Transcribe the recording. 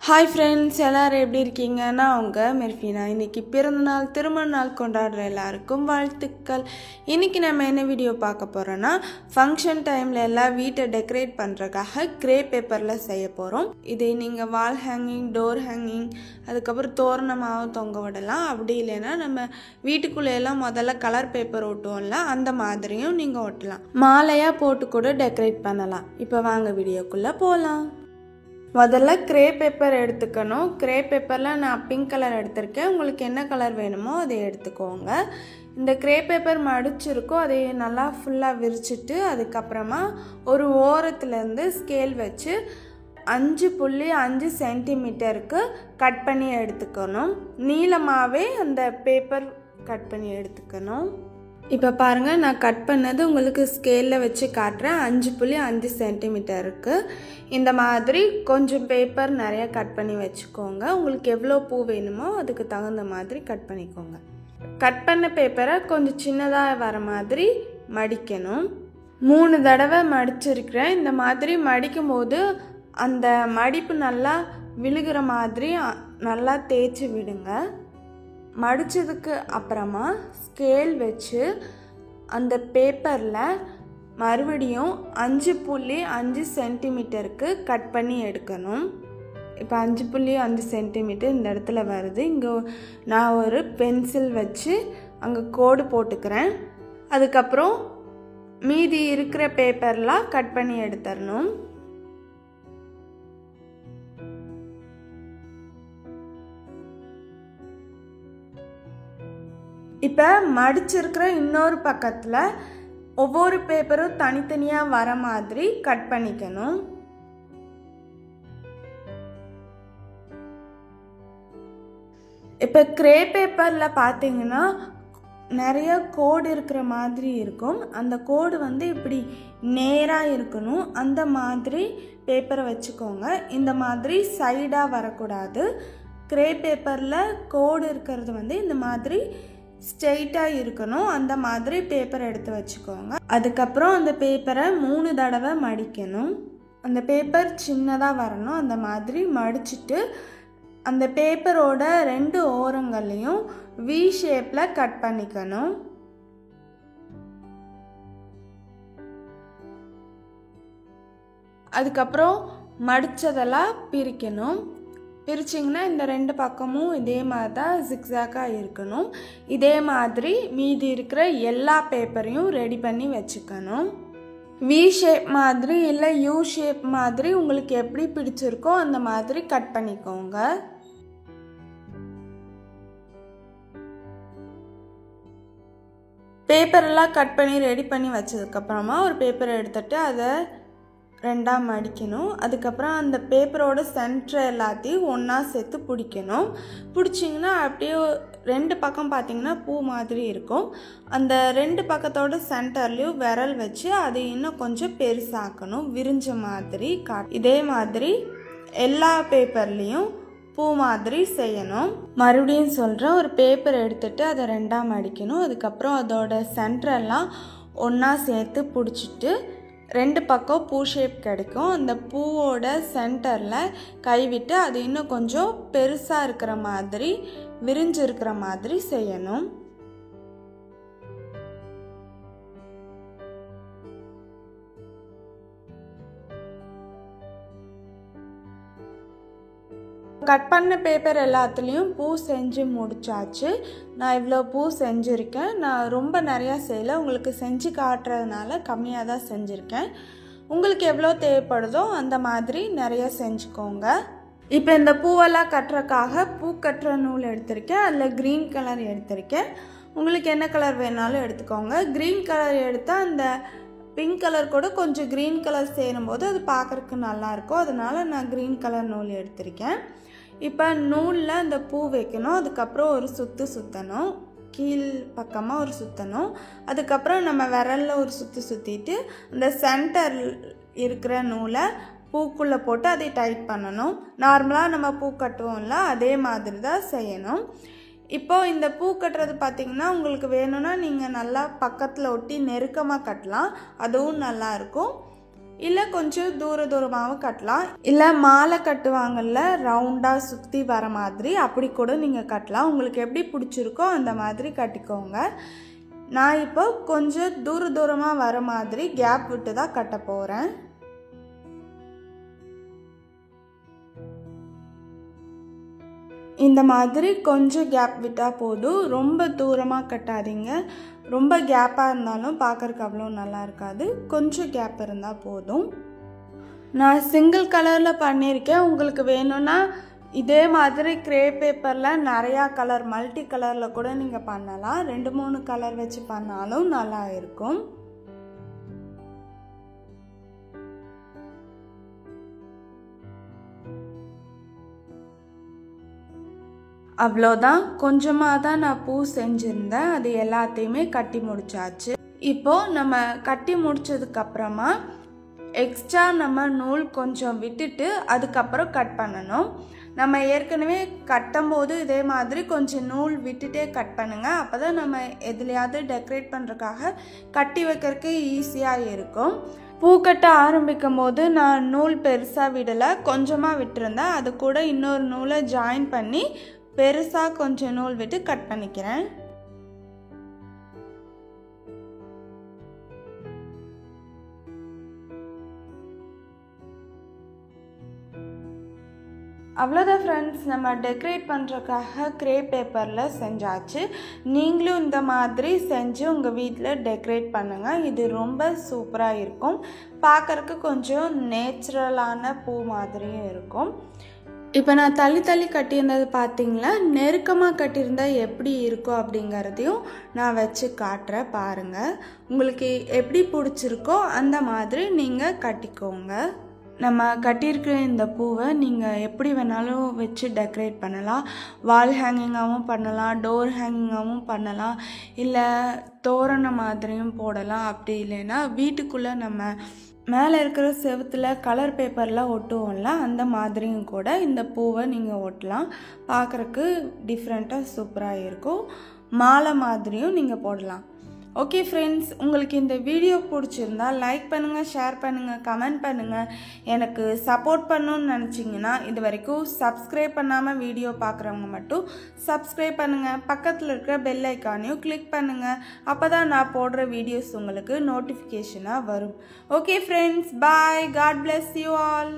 Hi friends, எல்லோரும் எப்படி இருக்கீங்க? நான் உங்கள் மெர்ஃபினா. இன்றைக்கி பிறந்தநாள் திருமண நாள் கொண்டாடுற எல்லாருக்கும் வாழ்த்துக்கள். இன்றைக்கி நம்ம என்ன வீடியோ பார்க்க போகிறோன்னா, ஃபங்க்ஷன் டைமில் எல்லாம் வீட்டை டெக்கரேட் பண்ணுறதுக்காக க்ரே பேப்பரில் செய்ய போகிறோம். இதை நீங்கள் வால் ஹேங்கிங், டோர் ஹேங்கிங், அதுக்கப்புறம் தோரணமாகவும் தொங்க விடலாம். அப்படி இல்லைன்னா நம்ம வீட்டுக்குள்ளேயெல்லாம் முதல்ல கலர் பேப்பர் ஒட்டுவோம்ல, அந்த மாதிரியும் நீங்கள் ஒட்டலாம். மாலையாக போட்டு கூட டெக்கரேட் பண்ணலாம். இப்போ வாங்க வீடியோக்குள்ளே போகலாம். முதல்ல க்ரே பேப்பர் எடுத்துக்கணும். க்ரே பேப்பரில் நான் பிங்க் கலர் எடுத்திருக்கேன். உங்களுக்கு என்ன கலர் வேணுமோ அதை எடுத்துக்கோங்க. இந்த க்ரே பேப்பர் மடிச்சிருக்கோ அதை நல்லா ஃபுல்லாக விரிச்சிட்டு அதுக்கப்புறமா ஒரு ஓரத்துலேருந்து ஸ்கேல் வச்சு 5.5 சென்டிமீட்டருக்கு கட் பண்ணி எடுத்துக்கணும். நீளமாகவே அந்த பேப்பர் கட் பண்ணி எடுத்துக்கணும். இப்போ பாருங்கள், நான் கட் பண்ணது உங்களுக்கு ஸ்கேலில் வச்சு காட்டுறேன். 5.5 சென்டிமீட்டருக்கு இந்த மாதிரி கொஞ்சம் பேப்பர் நிறைய கட் பண்ணி வச்சுக்கோங்க. உங்களுக்கு எவ்வளோ பூ வேணுமோ அதுக்கு தகுந்த மாதிரி கட் பண்ணிக்கோங்க. கட் பண்ண பேப்பரை கொஞ்சம் சின்னதாக வர மாதிரி மடிக்கணும். 3 தடவை மடிச்சிருக்கிறேன். இந்த மாதிரி மடிக்கும் போது அந்த மடிப்பு நல்லா விழுகிற மாதிரி நல்லா தேய்ச்சி விடுங்க. மடித்ததுக்கு அப்புறமா ஸ்கேல் வச்சு அந்த பேப்பரில் மறுபடியும் 5.5 சென்டிமீட்டருக்கு கட் பண்ணி எடுக்கணும். இப்போ 5.5 சென்டிமீட்டர் இந்த இடத்துல வருது. இங்கே நான் ஒரு பென்சில் வச்சு அங்கே கோடு போட்டுக்கிறேன். அதுக்கப்புறம் மீதி இருக்கிற பேப்பர்லாம் கட் பண்ணி எடுத்துடணும். இப்போ மடிச்சிருக்கிற இன்னொரு பக்கத்தில் ஒவ்வொரு பேப்பரும் தனித்தனியாக வர மாதிரி கட் பண்ணிக்கணும். இப்போ க்ரே பேப்பரில் பார்த்தீங்கன்னா நிறைய கோடு இருக்கிற மாதிரி இருக்கும். அந்த கோடு இப்படி நேராக இருக்கணும். அந்த மாதிரி பேப்பரை வச்சுக்கோங்க. இந்த மாதிரி சைடாக வரக்கூடாது. க்ரே பேப்பரில் கோடு இருக்கிறது இந்த மாதிரி ஸ்ட்ரெயிட்டாக இருக்கணும். அந்த மாதிரி பேப்பரை எடுத்து வச்சுக்கோங்க. அதுக்கப்புறம் அந்த பேப்பரை 3 தடவை மடிக்கணும். அந்த பேப்பர் சின்னதாக வரணும். அந்த மாதிரி மடிச்சுட்டு அந்த பேப்பரோட 2 ஓரங்களையும் வி ஷேப்பில் கட் பண்ணிக்கணும். அதுக்கப்புறம் மடித்ததெல்லாம் பிரிக்கணும். பிரிச்சிங்கன்னா இந்த 2 பக்கமும் இதே மாதிரி தான் ஜிக்ஸாக்காக இருக்கணும். இதே மாதிரி மீதி இருக்கிற எல்லா பேப்பரையும் ரெடி பண்ணி வச்சுக்கணும். வி ஷேப் மாதிரி இல்லை யூ ஷேப் மாதிரி உங்களுக்கு எப்படி பிடிச்சிருக்கோ அந்த மாதிரி கட் பண்ணிக்கோங்க. பேப்பரெல்லாம் கட் பண்ணி ரெடி பண்ணி வச்சதுக்கப்புறமா ஒரு பேப்பரை எடுத்துகிட்டு அதை 2ஆக மடிக்கணும். அதுக்கப்புறம் அந்த பேப்பரோட சென்டர் எல்லாத்தையும் ஒன்றா சேர்த்து பிடிக்கணும். பிடிச்சிங்கன்னா அப்படியே 2 பக்கம் பார்த்திங்கன்னா பூ மாதிரி இருக்கும். அந்த 2 பக்கத்தோட சென்டர்லேயும் விரல் வச்சு அதை இன்னும் கொஞ்சம் பெருசாக்கணும். விரிஞ்ச மாதிரி இதே மாதிரி எல்லா பேப்பர்லேயும் பூ மாதிரி செய்யணும். மறுபடியும் சொல்கிறேன், ஒரு பேப்பர் எடுத்துகிட்டு அதை 2ஆக மடிக்கணும். அதுக்கப்புறம் அதோட சென்டரெல்லாம் ஒன்றா சேர்த்து பிடிச்சிட்டு 2 பக்கம் பூ ஷேப் கிடைக்கும். அந்த பூவோட சென்டரில் கைவிட்டு அது இன்னும் கொஞ்சம் பெருசாக இருக்கிற மாதிரி விரிஞ்சு இருக்கிற மாதிரி செய்யணும். கட் பண்ண பேப்பர் எல்லாத்துலேயும் பூ செஞ்சு முடிச்சாச்சு. நான் இவ்வளோ பூ செஞ்சுருக்கேன். நான் ரொம்ப நிறையா செய்யலை, உங்களுக்கு செஞ்சு காட்டுறதுனால கம்மியாக தான் செஞ்சுருக்கேன். உங்களுக்கு எவ்வளோ தேவைப்படுதோ அந்த மாதிரி நிறைய செஞ்சுக்கோங்க. இப்போ இந்த பூவெல்லாம் கட்டுறதுக்காக பூ கட்டுற நூல் எடுத்திருக்கேன். அதில் க்ரீன் கலர் எடுத்திருக்கேன். உங்களுக்கு என்ன கலர் வேணாலும் எடுத்துக்கோங்க. க்ரீன் கலர் எடுத்தால் அந்த பிங்க் கலர் கூட கொஞ்சம் க்ரீன் கலர் சேரும்போது அது பார்க்குறதுக்கு நல்லாயிருக்கும். அதனால் நான் க்ரீன் கலர் நூல் எடுத்திருக்கேன். இப்போ நூலில் அந்த பூ வைக்கணும். அதுக்கப்புறம் ஒரு சுற்றணும். கீழ் பக்கமாக ஒரு சுற்றணும். அதுக்கப்புறம் நம்ம விரலில் ஒரு சுற்றிட்டு அந்த சென்டர் இருக்கிற நூலை பூக்குள்ளே போட்டு அதை டைட் பண்ணணும். நார்மலாக நம்ம பூ கட்டுவோம்ல அதே மாதிரி தான் செய்யணும். இப்போது இந்த பூ கட்டுறது பார்த்திங்கன்னா உங்களுக்கு வேணும்னா நீங்கள் நல்லா பக்கத்தில் ஒட்டி நெருக்கமாக கட்டலாம். அதுவும் நல்லாயிருக்கும். இல்லை கொஞ்சம் தூரமாகவும் கட்டலாம். இல்லை மாலை கட்டுவாங்கள்ல ரவுண்டாக சுற்றி வர மாதிரி, அப்படி கூட நீங்கள் கட்டலாம். உங்களுக்கு எப்படி பிடிச்சிருக்கோ அந்த மாதிரி கட்டிக்கோங்க. நான் இப்போ கொஞ்சம் தூரமாக வர மாதிரி கேப் விட்டு தான் கட்ட போகிறேன். இந்த மாதிரி கொஞ்சம் கேப் விட்டால் போதும். ரொம்ப தூரமாக கட்டாதீங்க. ரொம்ப கேப்பாக இருந்தாலும் பார்க்குறக்கு அவ்வளோ நல்லா இருக்காது. கொஞ்சம் கேப் இருந்தால் போதும். நான் சிங்கிள் கலரில் பண்ணியிருக்கேன். உங்களுக்கு வேணும்னா இதே மாதிரி கிரேப் பேப்பரில் நிறையா கலர் மல்டி கலரில் கூட நீங்கள் பண்ணலாம். 2-3 கலர் வச்சு பண்ணாலும் நல்லா இருக்கும். அவ்வளோதான். கொஞ்சமாக தான் நான் பூ செஞ்சுருந்தேன். அது எல்லாத்தையுமே கட்டி முடிச்சாச்சு. இப்போது நம்ம கட்டி முடித்ததுக்கப்புறமா எக்ஸ்ட்ரா நம்ம நூல் கொஞ்சம் விட்டுட்டு அதுக்கப்புறம் கட் பண்ணணும். நம்ம ஏற்கனவே கட்டும்போது இதே மாதிரி கொஞ்சம் நூல் விட்டுட்டே கட் பண்ணுங்கள். அப்போ தான் நம்ம எதுலையாவது டெக்கரேட் பண்ணுறதுக்காக கட்டி வைக்கிறதுக்கு ஈஸியாக இருக்கும். பூ கட்ட ஆரம்பிக்கும் போது நான் நூல் பெருசாக விடலை, கொஞ்சமாக விட்டுருந்தேன். அது கூட இன்னொரு நூலை ஜாயின் பண்ணி பெருசாக கொஞ்சம் நூல் விட்டு கட் பண்ணிக்கிறேன். அவ்வளோதான் ஃப்ரெண்ட்ஸ், நம்ம டெக்கரேட் பண்ணுறதுக்காக கிரேப் பேப்பரில் செஞ்சாச்சு. நீங்களும் இந்த மாதிரி செஞ்சு உங்கள் வீட்டில் டெக்கரேட் பண்ணுங்கள். இது ரொம்ப சூப்பராக இருக்கும். பார்க்குறக்கு கொஞ்சம் நேச்சுரலான பூ மாதிரியும் இருக்கும். இப்போ நான் தள்ளி கட்டியிருந்தது பார்த்தீங்களா, நெருக்கமாக கட்டியிருந்தால் எப்படி இருக்கும் அப்படிங்கிறதையும் நான் வச்சு காட்டுறேன் பாருங்கள். உங்களுக்கு எப்படி பிடிச்சிருக்கோ அந்த மாதிரி நீங்கள் கட்டிக்கோங்க. நம்ம கட்டியிருக்கிற இந்த பூவை நீங்கள் எப்படி வேணாலும் வச்சு டெக்கரேட் பண்ணலாம். வால் ஹேங்கிங்காகவும் பண்ணலாம், டோர் ஹேங்கிங்காகவும் பண்ணலாம், இல்லை தோரணம் மாதிரியும் போடலாம். அப்படி இல்லைன்னா வீட்டுக்குள்ளே நம்ம மேலே இருக்கிற செவுத்தில் கலர் பேப்பரில் ஒட்டுவோம்ல, அந்த மாதிரியும் கூட இந்த பூவை நீங்கள் ஒட்டலாம். பார்க்குறக்கு டிஃப்ரெண்ட்டாக சூப்பராக இருக்கும். மாலை மாதிரியும் நீங்கள் போடலாம். ஓகே ஃப்ரெண்ட்ஸ், உங்களுக்கு இந்த வீடியோ பிடிச்சிருந்தா லைக் பண்ணுங்கள், ஷேர் பண்ணுங்கள், கமெண்ட் பண்ணுங்கள். எனக்கு சப்போர்ட் பண்ணணும்னு நினச்சிங்கன்னா இது வரைக்கும் சப்ஸ்கிரைப் பண்ணாமல் வீடியோ பார்க்குறவங்க மட்டும் சப்ஸ்கிரைப் பண்ணுங்கள். பக்கத்தில் இருக்கிற பெல் ஐக்கானையும் கிளிக் பண்ணுங்கள். அப்போ தான் நான் போடுற வீடியோஸ் உங்களுக்கு நோட்டிஃபிகேஷனாக வரும். Okay friends, bye. God bless you all.